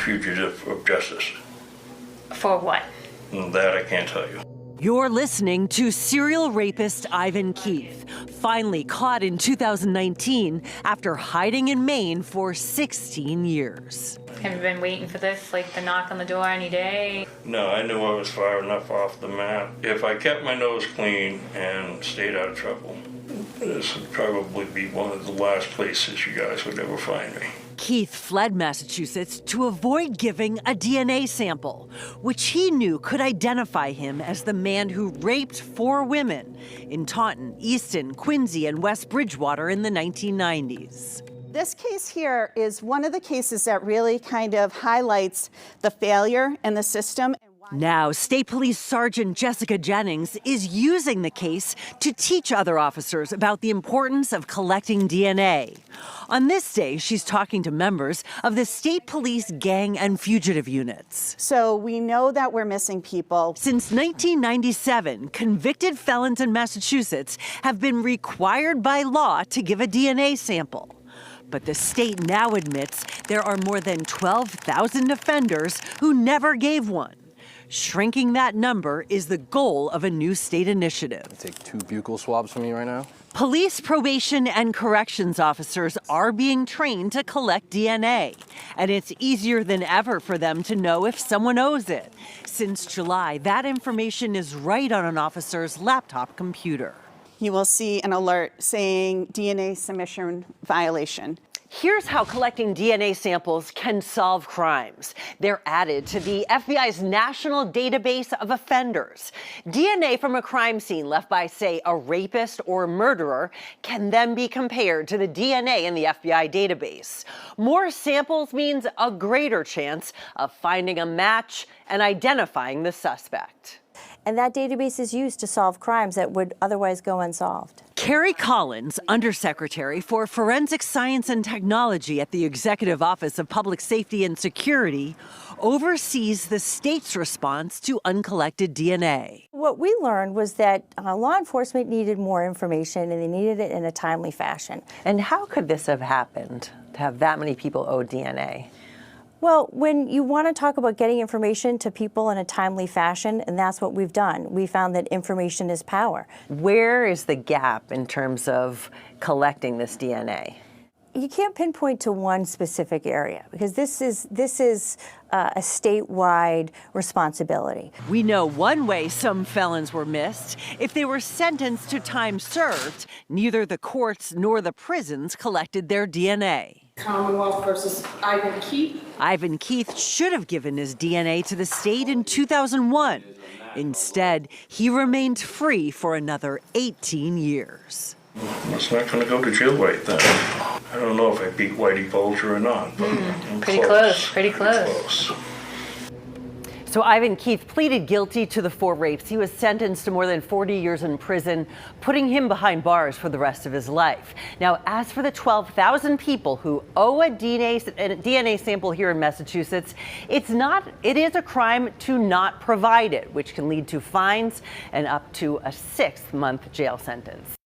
fugitive of justice. For what? That I can't tell you. You're listening to serial rapist Ivan Keith, finally caught in 2019 after hiding in Maine for 16 years. Have you been waiting for this, like the knock on the door any day? No, I knew I was far enough off the map. If I kept my nose clean and stayed out of trouble, this would probably be one of the last places you guys would ever find me. Keith fled Massachusetts to avoid giving a DNA sample, which he knew could identify him as the man who raped 4 women in Taunton, Easton, Quincy, and West Bridgewater in the 1990s. This case here is one of the cases that really kind of highlights the failure in the system. Now, State Police Sergeant Jessica Jennings is using the case to teach other officers about the importance of collecting DNA. On this day, she's talking to members of the State Police Gang and Fugitive Units. So we know that we're missing people. Since 1997, convicted felons in Massachusetts have been required by law to give a DNA sample. But the state now admits there are more than 12,000 offenders who never gave one. Shrinking that number is the goal of a new state initiative. Take 2 buccal swabs from you right now. Police, probation, and corrections officers are being trained to collect DNA, and it's easier than ever for them to know if someone owes it. Since July, that information is right on an officer's laptop computer. You will see an alert saying DNA submission violation. Here's how collecting DNA samples can solve crimes. They're added to the FBI's National Database of Offenders. DNA from a crime scene left by, say, a rapist or murderer can then be compared to the DNA in the FBI database. More samples means a greater chance of finding a match and identifying the suspect. And that database is used to solve crimes that would otherwise go unsolved. Carrie Collins, Undersecretary for Forensic Science and Technology at the Executive Office of Public Safety and Security, oversees the state's response to uncollected DNA. What we learned was that law enforcement needed more information, and they needed it in a timely fashion. And how could this have happened, to have that many people owe DNA? Well, when you want to talk about getting information to people in a timely fashion, and that's what we've done, we found that information is power. Where is the gap in terms of collecting this DNA? You can't pinpoint to one specific area because this is a statewide responsibility. We know one way some felons were missed. If they were sentenced to time served, neither the courts nor the prisons collected their DNA. Commonwealth versus Ivan Keith. Ivan Keith should have given his DNA to the state in 2001. Instead, he remained free for another 18 years. It's not going to go to jail right then. I don't know if I beat Whitey Bulger or not, but I'm Pretty close, pretty close. So Ivan Keith pleaded guilty to the 4 rapes. He was sentenced to more than 40 years in prison, putting him behind bars for the rest of his life. Now, as for the 12,000 people who owe a DNA sample here in Massachusetts, it is a crime to not provide it, which can lead to fines and up to a 6-month jail sentence.